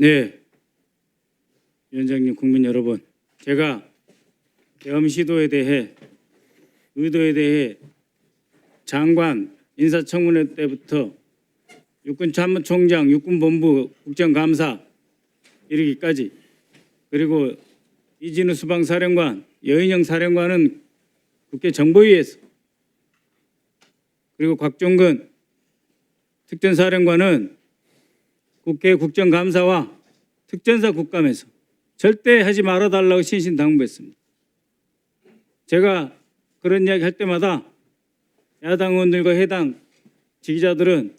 네, 위원장님, 국민 여러분, 제가 계엄 시도에 대해 의도에 대해 장관 인사청문회 때부터 육군참모총장, 육군본부 국정감사 이르기까지, 그리고 이진우 수방사령관, 여인영 사령관은 국회 정보위에서, 그리고 곽종근 특전사령관은 국회 국정감사와 특전사 국감에서 절대 하지 말아달라고 신신당부했습니다. 제가 그런 이야기 할 때마다 야당 의원들과 해당 지지자들은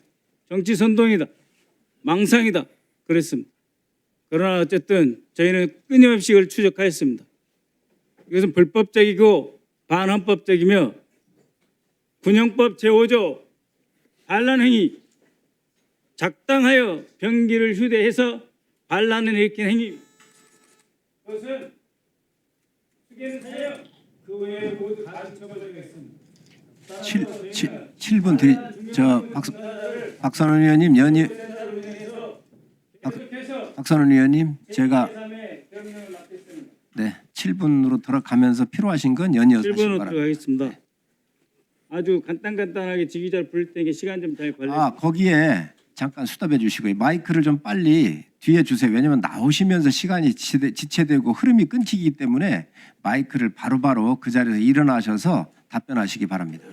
정치 선동이다, 망상이다 그랬습니다. 그러나 어쨌든 저희는 끊임없이 이걸 추적하였습니다. 이것은 불법적이고 반헌법적이며 군형법 제5조 반란 행위, 작당하여 병기를 휴대해서 반란을 일으킨 행위. 그것은 수개는 사여 그 외에 모두 다 처벌되겠습니다. 7분 드리 박선원 의원님 박선원 의원님 제가 네 7분으로 돌아가면서 필요하신 건 연이어서 하시기 7분으로 바랍니다. 들어가겠습니다. 아주 간단하게 지휘자를 부를 테니까 시간 좀 잘 관리해 주세요. 거기에 잠깐 수답해 주시고요. 마이크를 좀 빨리 뒤에 주세요. 왜냐하면 나오시면서 시간이 지체되고 흐름이 끊기기 때문에 마이크를 바로바로 그 자리에서 일어나셔서 답변하시기 바랍니다.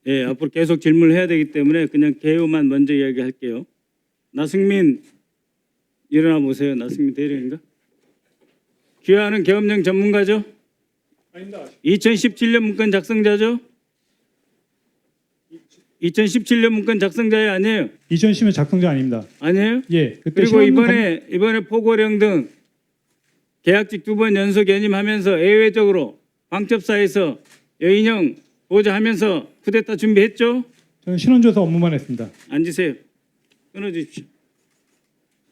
예, 앞으로 계속 질문을 해야 되기 때문에 그냥 개요만 먼저 이야기할게요. 나승민 일어나 보세요. 나승민 대리인가? 귀하는 계엄령 전문가죠? 아닙니다. 2017년 문건 작성자죠? 2017년 문건 작성자예 아니에요? 2010년 작성자 아닙니다. 아니에요? 예. 그때 그리고 신원문 이번에 포고령 등 계약직 2번 연속 연임하면서 예외적으로 방첩사에서 여인형 보좌하면서 쿠데타 준비했죠? 저는 신원조사 업무만 했습니다. 앉으세요. 끊어주십시오.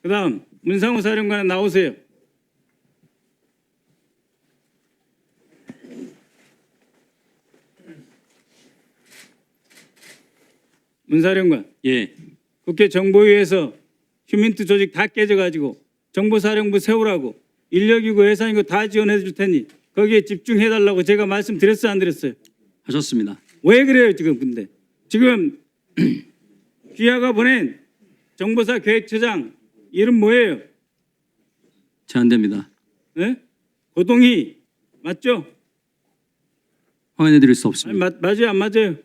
그다음 문상호 사령관 나오세요. 문사령관. 예, 국회 정보위에서 휴민트 조직 다 깨져가지고 정보사령부 세우라고 인력이고 예산이고 다 지원해 줄 테니 거기에 집중해달라고 제가 말씀드렸어요, 안 드렸어요? 하셨습니다. 왜 그래요 지금? 근데 지금 귀하가 보낸 정보사 계획처장 이름 뭐예요? 제안됩니다. 네? 고동희 맞죠? 확인해 드릴 수 아니, 없습니다. 맞아요 안 맞아요?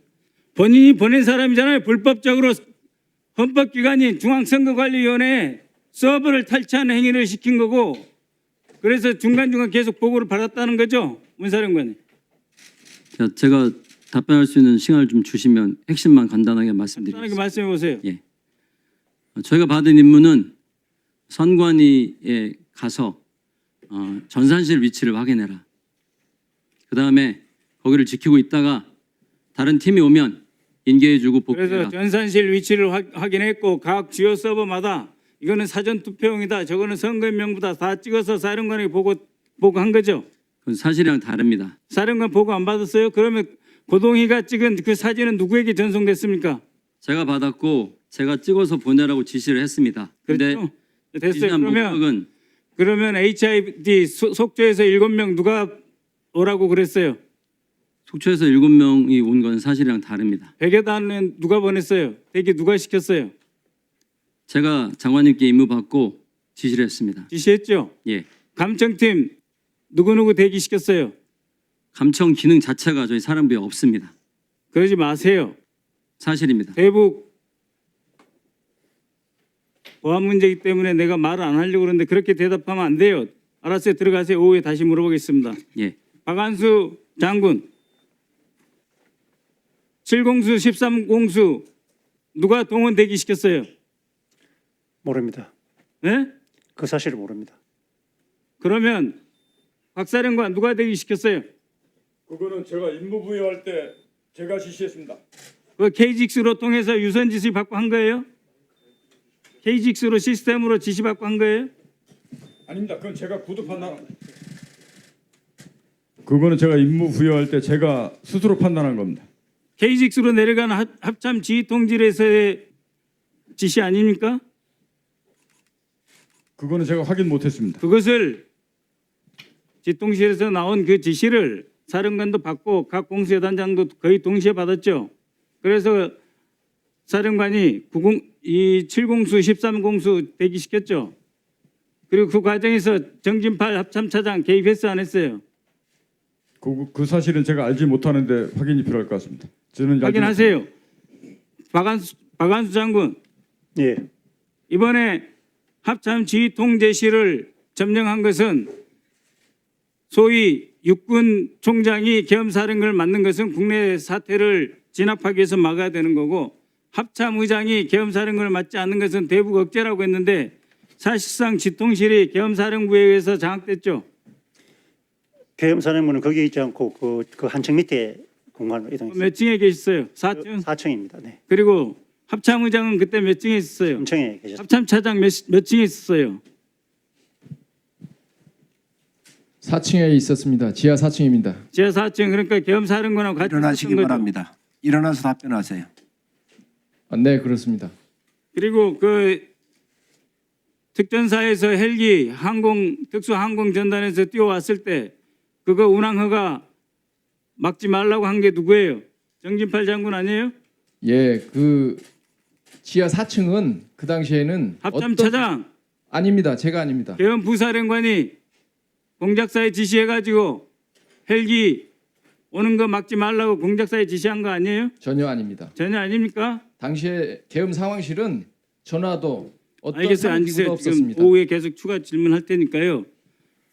본인이 보낸 사람이잖아요. 불법적으로 헌법기관인 중앙선거관리위원회 서버를 탈취하는 행위를 시킨 거고, 그래서 중간중간 계속 보고를 받았다는 거죠, 문사령관님. 자, 제가 답변할 수 있는 시간을 좀 주시면 핵심만 간단하게 간단하게 말씀드리겠습니다. 말씀해 보세요. 예, 저희가 받은 임무는 선관위에 가서 전산실 위치를 확인해라. 그 다음에 거기를 지키고 있다가 다른 팀이 오면 인계해주고 그래서 복귀해라. 전산실 위치를 확인했고 각 주요 서버마다 이거는 사전 투표용이다, 저거는 선거인명부다 다 찍어서 사령관에게 보고한 거죠. 그건 사실이랑 다릅니다. 사령관 보고 안 받았어요? 그러면 고동희가 찍은 그 사진은 누구에게 전송됐습니까? 제가 받았고 제가 찍어서 보내라고 지시를 했습니다. 근데 그렇죠? 됐어요. 지시한 목적은 그러면 HID 속초에서 7명 누가 오라고 그랬어요? 속초에서 7명이 온 건 사실이랑 다릅니다. 백여단은 누가 보냈어요? 대기 누가 시켰어요? 제가 장관님께 임무 받고 지시를 했습니다. 지시했죠? 예, 감청팀 누구누구 대기 시켰어요? 감청 기능 자체가 저희 사령부에 없습니다. 그러지 마세요. 사실입니다. 대북 보안 문제이기 때문에 내가 말을 안 하려고 그러는데 그렇게 대답하면 안 돼요. 알았어요. 들어가세요. 오후에 다시 물어보겠습니다. 예, 박한수 장군 7공수 13공수 누가 동원 대기 시켰어요? 모릅니다. 네? 그 사실을 모릅니다. 그러면 박사령관 누가 대기 시켰어요? 그거는 제가 임무 부여할 때 제가 지시했습니다. 그 KGX로 통해서 유선 지시 받고 한 거예요? KGX로 시스템으로 지시 받고 한 거예요? 아닙니다. 그건 제가 구도 판단. 그거는 제가 임무 부여할 때 제가 스스로 판단한 겁니다. KGX로 내려가는 합참 지휘 통질에서의 지시 아닙니까? 그거는 제가 확인 못했습니다. 그것을 집동실에서 나온 그 지시를 사령관도 받고 각 공수여단장도 거의 동시에 받았죠. 그래서 사령관이 7공수, 13공수 대기시켰죠. 그리고 그 과정에서 정진팔 합참차장 개입했어 안 했어요? 그 사실은 제가 알지 못하는데 확인이 필요할 것 같습니다. 저는 확인하세요. 박한수 장군, 예, 이번에 합참 지휘 통제실을 점령한 것은 소위 육군 총장이 계엄사령관을 맡는 것은 국내 사태를 진압하기 위해서 막아야 되는 거고, 합참 의장이 계엄사령관을 맡지 않는 것은 대북 억제라고 했는데 사실상 지통실이 계엄사령부에 의해서 장악됐죠. 계엄사령부는 거기 있지 않고 그 한층 밑에 공간으로 이동했습니다. 몇 층에 계셨어요? 4층? 4층입니다. 네, 그리고 합참 의장은 그때 몇 층에 있었어요? 3층에 계셨습니다. 합참 차장 몇 층에 있었어요? 4층에 있었습니다. 지하 4층입니다. 지하 4층. 그러니까 계엄사령관하고 같이 일어나시기 있었던 거죠. 바랍니다. 일어나서 답변하세요. 네, 그렇습니다. 그리고 그 특전사에서 헬기 특수항공전단에서 뛰어왔을 때 그거 운항허가 막지 말라고 한 게 누구예요? 정진팔 장군 아니에요? 예, 그 지하 4층은 그 당시에는 합참 차장 아닙니다. 제가 아닙니다. 계엄 부사령관이 공작사에 지시해가지고 헬기 오는 거 막지 말라고 공작사에 지시한 거 아니에요? 전혀 아닙니다. 전혀 아닙니까? 당시에 계엄 상황실은 전화도 어떤 알겠어요. 상황도 앉으세요. 지금 없었습니다. 오후에 계속 추가 질문할 테니까요.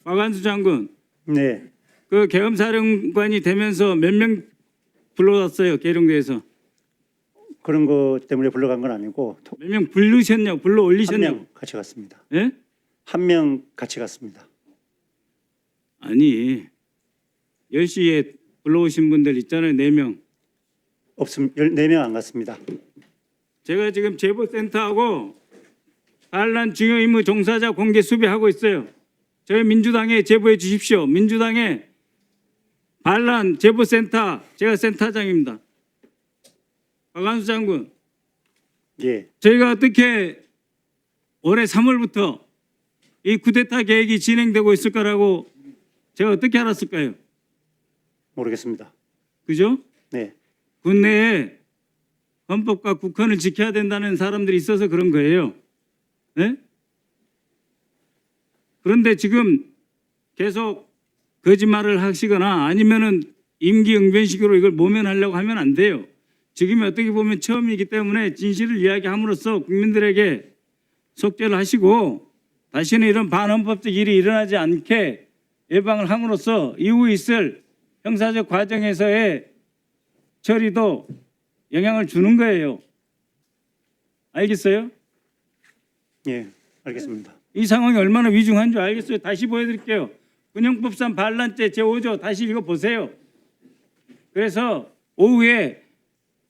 박한수 장군, 네, 그 계엄사령관이 되면서 몇 명 불러왔어요? 계룡대에서 그런 것 때문에 불러간 건 아니고 몇 명 부르셨냐고, 불러 한 올리셨냐고? 명 같이 갔습니다. 예? 한 명 같이 갔습니다. 아니 10시에 불러오신 분들 있잖아요. 4명. 없음 14명 안 갔습니다. 제가 지금 제보센터하고 반란 중요 임무 종사자 공개 수배하고 있어요. 저희 민주당에 제보해 주십시오. 민주당의 반란 제보센터, 제가 센터장입니다. 박한수 장군, 예, 저희가 어떻게 올해 3월부터 이 쿠데타 계획이 진행되고 있을 거라고 제가 어떻게 알았을까요? 모르겠습니다. 그죠? 네, 국내에 헌법과 국헌을 지켜야 된다는 사람들이 있어서 그런 거예요. 네? 그런데 지금 계속 거짓말을 하시거나 아니면은 임기응변식으로 이걸 모면하려고 하면 안 돼요. 지금이 어떻게 보면 처음이기 때문에 진실을 이야기함으로써 국민들에게 속죄를 하시고 다시는 이런 반헌법적 일이 일어나지 않게 예방을 함으로써 이후 있을 형사적 과정에서의 처리도 영향을 주는 거예요. 알겠어요? 예, 알겠습니다. 이 상황이 얼마나 위중한 줄 알겠어요. 다시 보여드릴게요. 군형법상 반란죄 제5조 다시 이거 보세요. 그래서 오후에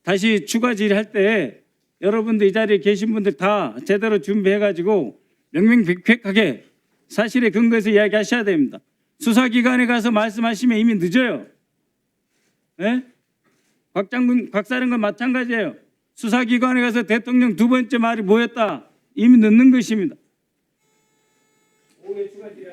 다시 추가 질의할 때 여러분들 이 자리에 계신 분들 다 제대로 준비해가지고 명명백백하게 사실에 근거해서 이야기하셔야 됩니다. 수사기관에 가서 말씀하시면 이미 늦어요. 예? 곽 장군, 곽 사령관 마찬가지예요. 수사기관에 가서 대통령 두 번째 말이 뭐였다? 이미 늦는 것입니다. 오후에 추가 질의